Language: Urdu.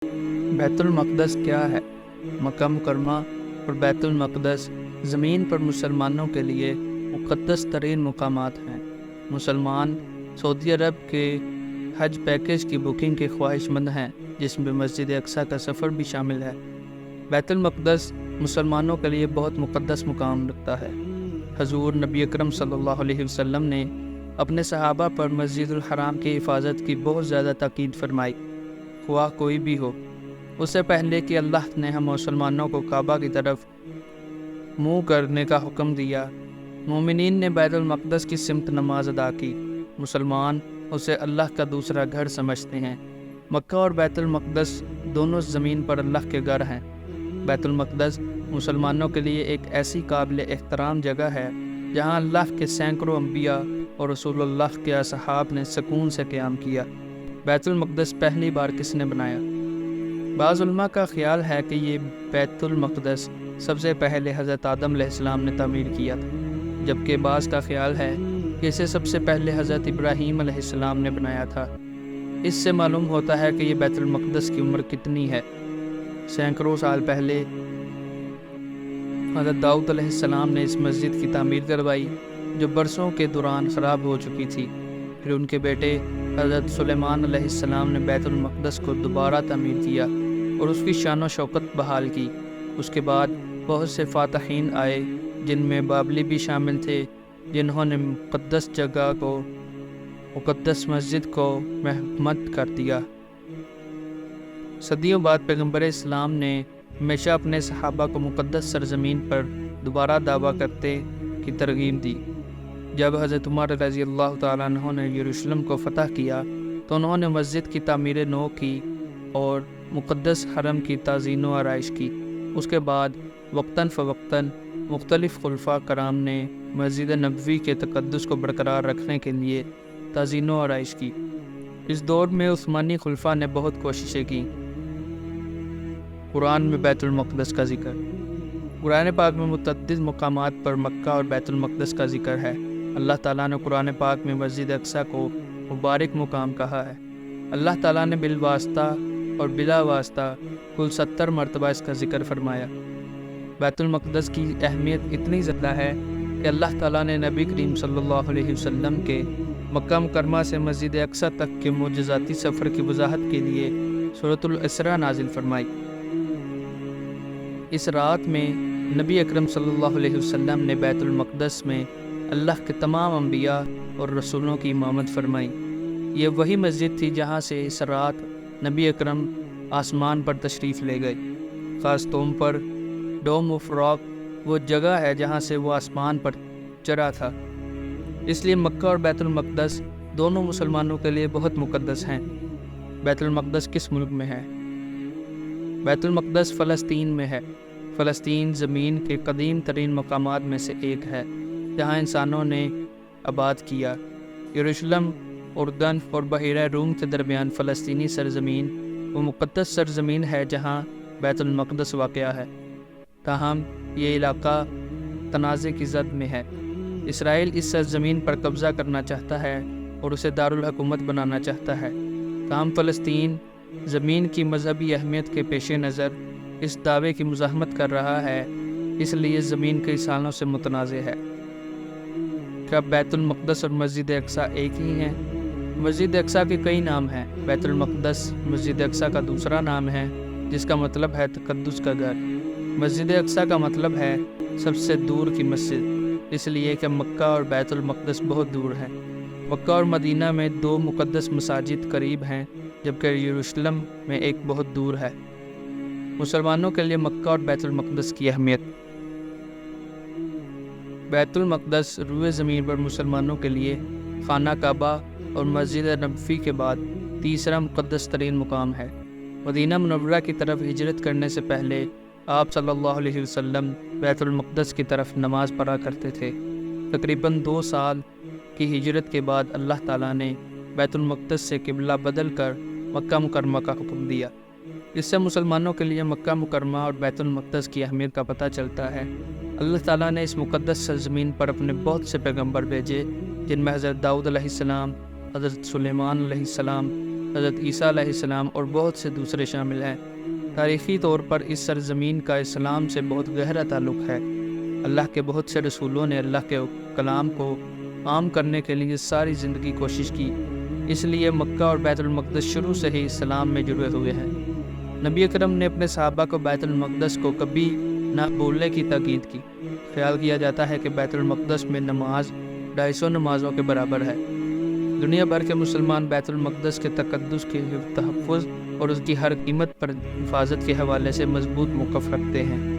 بیت المقدس کیا ہے؟ مکہ مکرمہ اور بیت المقدس زمین پر مسلمانوں کے لیے مقدس ترین مقامات ہیں۔ مسلمان سعودی عرب کے حج پیکیج کی بکنگ کے خواہش مند ہیں، جس میں مسجد اقصیٰ کا سفر بھی شامل ہے۔ بیت المقدس مسلمانوں کے لیے بہت مقدس مقام رکھتا ہے۔ حضور نبی اکرم صلی اللہ علیہ وسلم نے اپنے صحابہ پر مسجد الحرام کی حفاظت کی بہت زیادہ تاکید فرمائی، خواہ کوئی بھی ہو۔ اس سے پہلے کہ اللہ نے ہم مسلمانوں کو کعبہ کی طرف منہ کرنے کا حکم دیا، مومنین نے بیت المقدس کی سمت نماز ادا کی۔ مسلمان اسے اللہ کا دوسرا گھر سمجھتے ہیں۔ مکہ اور بیت المقدس دونوں زمین پر اللہ کے گھر ہیں۔ بیت المقدس مسلمانوں کے لیے ایک ایسی قابل احترام جگہ ہے جہاں اللہ کے سینکڑوں انبیاء اور رسول اللہ کے اصحاب نے سکون سے قیام کیا۔ بیت المقدس پہلی بار کس نے بنایا؟ بعض علماء کا خیال ہے کہ یہ بیت المقدس سب سے پہلے حضرت آدم علیہ السلام نے تعمیر کیا تھا، جبکہ بعض کا خیال ہے کہ اسے سب سے پہلے حضرت ابراہیم علیہ السلام نے بنایا تھا۔ اس سے معلوم ہوتا ہے کہ یہ بیت المقدس کی عمر کتنی ہے۔ سینکڑوں سال پہلے حضرت داؤد علیہ السلام نے اس مسجد کی تعمیر کروائی، جو برسوں کے دوران خراب ہو چکی تھی۔ پھر ان کے بیٹے حضرت سلیمان علیہ السلام نے بیت المقدس کو دوبارہ تعمیر کیا اور اس کی شان و شوکت بحال کی۔ اس کے بعد بہت سے فاتحین آئے، جن میں بابلی بھی شامل تھے، جنہوں نے مقدس مسجد کو مرمت کر دیا۔ صدیوں بعد پیغمبر اسلام نے ہمیشہ اپنے صحابہ کو مقدس سرزمین پر دوبارہ دعویٰ کرتے کی ترغیب دی۔ جب حضرت عمر رضی اللہ تعالیٰ عنہ نے یروشلم کو فتح کیا تو انہوں نے مسجد کی تعمیر نو کی اور مقدس حرم کی تزئین و آرائش کی۔ اس کے بعد وقتاً فوقتاً مختلف خلفاء کرام نے مسجد نبوی کے تقدس کو برقرار رکھنے کے لیے تزئین و آرائش کی۔ اس دور میں عثمانی خلفاء نے بہت کوششیں کی۔ قرآن میں بیت المقدس کا ذکر۔ قرآن پاک میں متعدد مقامات پر مکہ اور بیت المقدس کا ذکر ہے۔ اللہ تعالیٰ نے قرآن پاک میں مسجد اقصیٰ کو مبارک مقام کہا ہے۔ اللہ تعالیٰ نے بالواسطہ اور بلا واسطہ کل 70 مرتبہ اس کا ذکر فرمایا۔ بیت المقدس کی اہمیت اتنی زیادہ ہے کہ اللہ تعالیٰ نے نبی کریم صلی اللہ علیہ وسلم کے مکہ مکرمہ سے مسجد اقصیٰ تک کے معجزاتی سفر کی وضاحت کے لیے سورۃ الاسراء نازل فرمائی۔ اس رات میں نبی اکرم صلی اللہ علیہ وسلم نے بیت المقدس میں اللہ کے تمام انبیاء اور رسولوں کی امامت فرمائی۔ یہ وہی مسجد تھی جہاں سے اس رات نبی اکرم آسمان پر تشریف لے گئے۔ خاص طور پر ڈوم آف راک وہ جگہ ہے جہاں سے وہ آسمان پر چڑھا تھا۔ اس لیے مکہ اور بیت المقدس دونوں مسلمانوں کے لیے بہت مقدس ہیں۔ بیت المقدس کس ملک میں ہے؟ بیت المقدس فلسطین میں ہے۔ فلسطین زمین کے قدیم ترین مقامات میں سے ایک ہے جہاں انسانوں نے آباد کیا۔ یروشلم، اردن اور بحیرہ روم کے درمیان فلسطینی سرزمین وہ مقدس سرزمین ہے جہاں بیت المقدس واقع ہے۔ تاہم یہ علاقہ تنازع کی زد میں ہے۔ اسرائیل اس سرزمین پر قبضہ کرنا چاہتا ہے اور اسے دارالحکومت بنانا چاہتا ہے۔ تاہم فلسطین زمین کی مذہبی اہمیت کے پیش نظر اس دعوے کی مزاحمت کر رہا ہے، اس لیے زمین کئی سالوں سے متنازع ہے۔ کیا بیت المقدس اور مسجد اقصیٰ ایک ہی ہیں؟ مسجد اقصیٰ کے کئی نام ہیں۔ بیت المقدس مسجد اقصیٰ کا دوسرا نام ہے، جس کا مطلب ہے تقدس کا گھر۔ مسجد اقصیٰ کا مطلب ہے سب سے دور کی مسجد، اس لیے کہ مکہ اور بیت المقدس بہت دور ہیں۔ مکہ اور مدینہ میں 2 مقدس مساجد قریب ہیں، جبکہ یروشلم میں ایک بہت دور ہے۔ مسلمانوں کے لیے مکہ اور بیت المقدس کی اہمیت۔ بیت المقدس روئے زمین پر مسلمانوں کے لیے خانہ کعبہ اور مسجد نبوی کے بعد تیسرا مقدس ترین مقام ہے۔ مدینہ منورہ کی طرف ہجرت کرنے سے پہلے آپ صلی اللہ علیہ وسلم بیت المقدس کی طرف نماز پڑھا کرتے تھے۔ تقریباً 2 سال کی ہجرت کے بعد اللہ تعالیٰ نے بیت المقدس سے قبلہ بدل کر مکہ مکرمہ کا حکم دیا۔ اس سے مسلمانوں کے لیے مکہ مکرمہ اور بیت المقدس کی اہمیت کا پتہ چلتا ہے۔ اللہ تعالیٰ نے اس مقدس سرزمین پر اپنے بہت سے پیغمبر بھیجے، جن میں حضرت داؤد علیہ السلام، حضرت سلیمان علیہ السلام، حضرت عیسیٰ علیہ السلام اور بہت سے دوسرے شامل ہیں۔ تاریخی طور پر اس سرزمین کا اسلام سے بہت گہرا تعلق ہے۔ اللہ کے بہت سے رسولوں نے اللہ کے کلام کو عام کرنے کے لیے ساری زندگی کوشش کی، اس لیے مکہ اور بیت المقدس شروع سے ہی اسلام میں جڑے ہوئے ہیں۔ نبی اکرم نے اپنے صحابہ کو بیت المقدس کو کبھی نہ بھولنے کی تاکید کی۔ خیال کیا جاتا ہے کہ بیت المقدس میں نماز 250 نمازوں کے برابر ہے۔ دنیا بھر کے مسلمان بیت المقدس کے تقدس کے تحفظ اور اس کی ہر قیمت پر حفاظت کے حوالے سے مضبوط موقف رکھتے ہیں۔